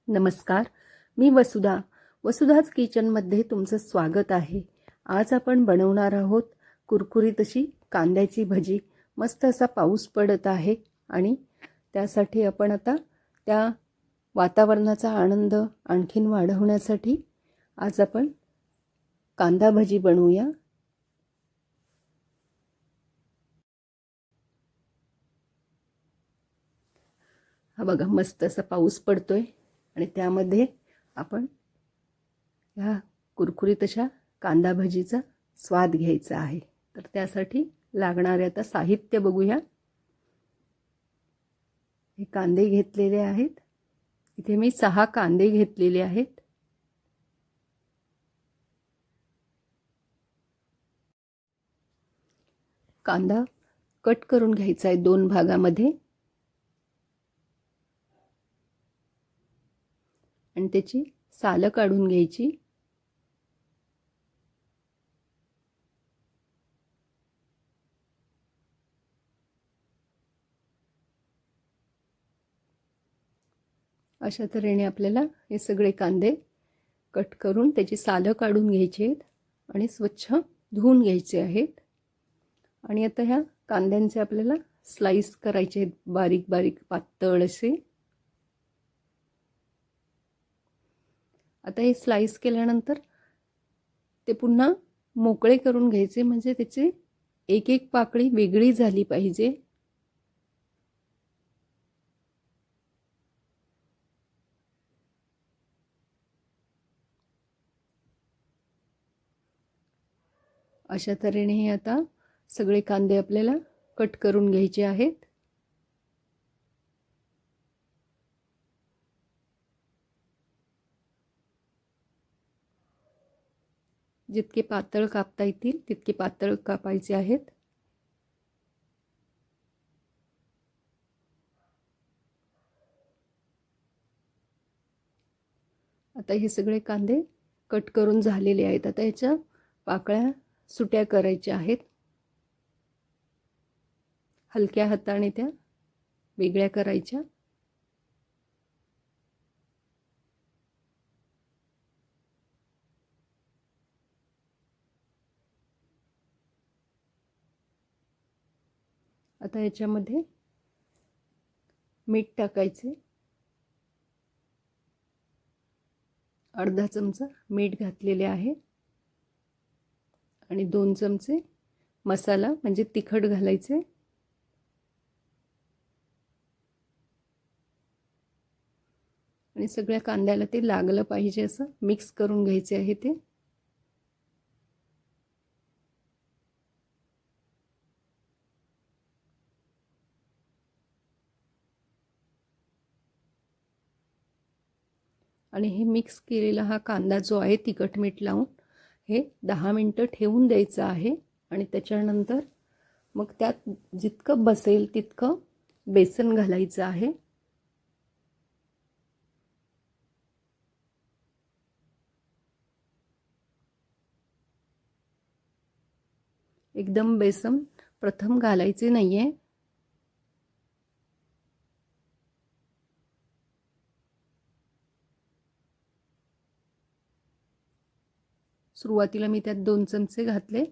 नमस्कार, मी वसुधाच किचनमध्ये तुमचं स्वागत आहे। आज आपण बनवणार आहोत कुरकुरीत अशी कांद्याची भजी। मस्त असा पाऊस पडत आहे आणि त्यासाठी आपण आता त्या वातावरणाचा आनंद आणखीन वाढवण्यासाठी आज आपण कांदा भजी बनवूया। हा बघा, मस्त असा पाऊस पडतोय आणि त्यामध्ये आपण ह्या कुरकुरीत अशा कांदा भजीचा स्वाद घ्यायचा आहे। तर त्यासाठी लागणारे आता साहित्य बघूया। हे कांदे घेतलेले आहेत। इथे मी 6 कांदे घेतलेले आहेत। कांदा कट करून घ्यायचा आहे 2 भागामध्ये आणि त्याची सालं काढून घ्यायची। अशा तऱ्हेने आपल्याला हे सगळे कांदे कट करून त्याची सालं काढून घ्यायची आहेत आणि स्वच्छ धुवून घ्यायचे आहेत। आणि आता ह्या कांद्यांचे आपल्याला स्लाइस करायचे आहेत, बारीक बारीक पातळ असे। आता हे स्लाइस केल्यानंतर ते पुन्हा मोकळे करून घ्यायचे, म्हणजे त्याची एक एक पाकळी वेगळी झाली पाहिजे। अशा तऱ्हेने हे आता सगळे कांदे आपल्याला कट करून घ्यायचे आहेत। जितके पातळ कापता येतील तितके पातळ कापायचे आहेत। आता हे सगळे कांदे कट करून झालेले आहेत। आता याच्या पाकळ्या सुट्या करायच्या आहेत। हलक्या हाताने त्या वेगळ्या करायच्या। आता याच्यामध्ये मीठ टाकायचे। अर्धा चमचा मीठ घातलेले आहे आणि 2 चमचे मसाला म्हणजे तिखट घालायचे। आणि सगळ्या कांद्याला ते लागलं पाहिजे असं मिक्स करून घ्यायचे आहे ते। आणि हे मिक्स केलेला हा कांदा जो आहे तिखट मीठ लावून हे 10 मिनिटं ठेवून द्यायचं आहे। आणि त्याच्यानंतर मग त्यात जितकं बसेल तितकं बेसन घालायचं आहे। एकदम बेसन प्रथम घालायचे नाहीये। सुरुवातीला मी त्यात 2 चमचे घातले,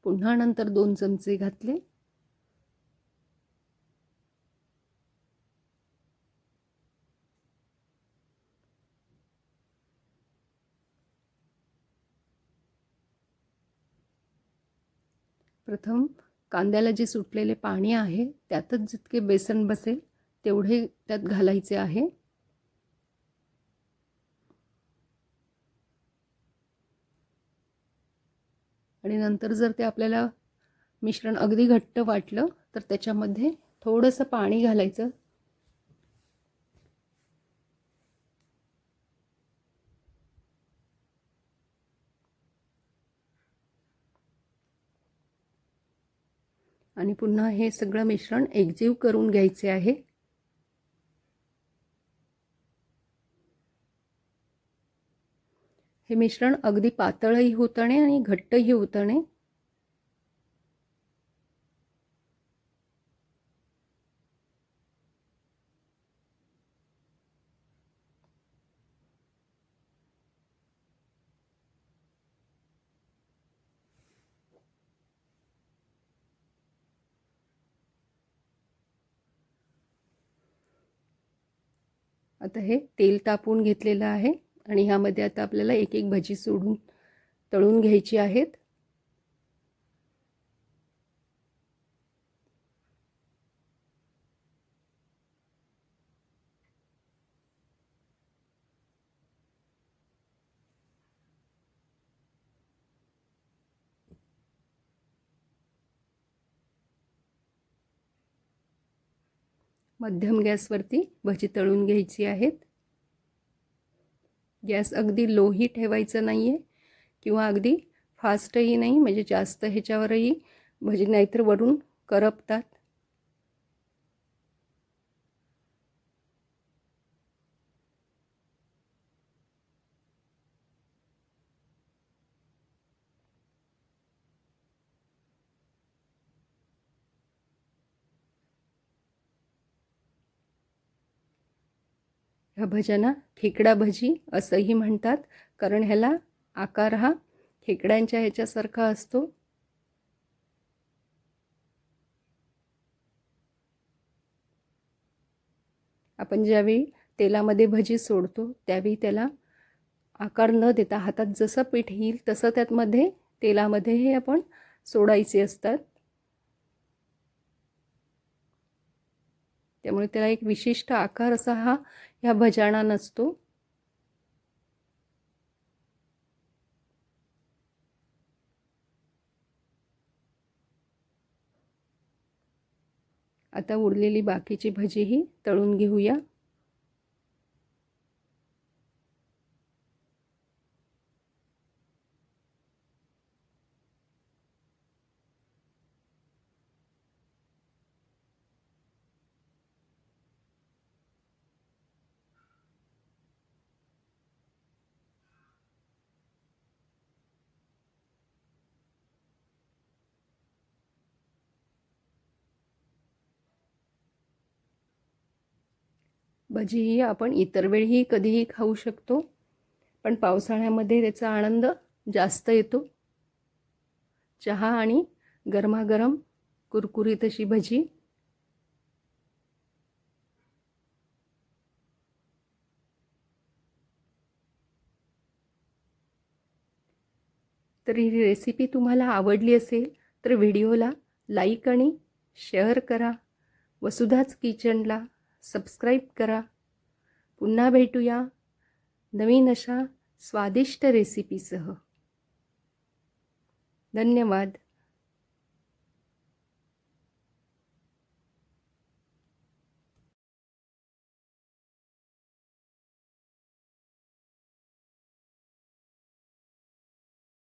पुन्हा नंतर 2 चमचे घातले। प्रथम कांद्याला जे सुटलेले पाणी आहे त्यातच जितके बेसन बसेल तेवढे त्यात घालायचे आहे। आणि नंतर जर ते आपल्याला मिश्रण अगदी घट्ट वाटलं तर त्याच्यामध्ये थोडंसं पाणी घालायचं। आणि पुन्हा हे सगळं मिश्रण एकजीव करून घ्यायचे आहे। हे मिश्रण अगदी पातळही होत नाही आणि घट्टही होत नाही। आता हे तेल तापवून घेतलेलं आहे आणि ह्यामध्ये आता आपल्याला एक एक भजी सोडून तळून घ्यायची आहेत. मध्यम गॅसवरती भजी तळून घ्यायची आहेत. गॅस अगदी लोही ठेवायचं नाही आहे किंवा अगदी फास्टही नाही, म्हणजे जास्त ह्याच्यावरही भजी नाहीतर वरून करपतात. ह्या भज्यांना खेकडा भजी असंही म्हणतात, कारण ह्याला आकार हा खेकड्यांच्या ह्याच्यासारखा असतो. आपण ज्यावेळी तेलामध्ये भजी सोडतो त्यावेळी त्याला आकार न देता हातात जसं पीठ येईल तसं त्यामध्ये तेलामध्ये हे आपण सोडायचे असतात. त्यामुळे त्याला एक विशिष्ट आकार असा ह्या भज्यांना नसतो. आता उरलेली बाकीची भजीही तळून घेऊया. भजी ही आपण इतर वेळीही कधीही खाऊ शकतो, पण पावसाळ्यामध्ये त्याचा आनंद जास्त येतो. चहा आणि गरमागरम कुरकुरीत अशी भजी. तर ही रेसिपी तुम्हाला आवडली असेल तर व्हिडिओला लाईक आणि शेअर करा. वसुधाच किचनला सबस्क्राईब करा. पुन्हा भेटूया नवीन अशा स्वादिष्ट रेसिपीसह. धन्यवाद.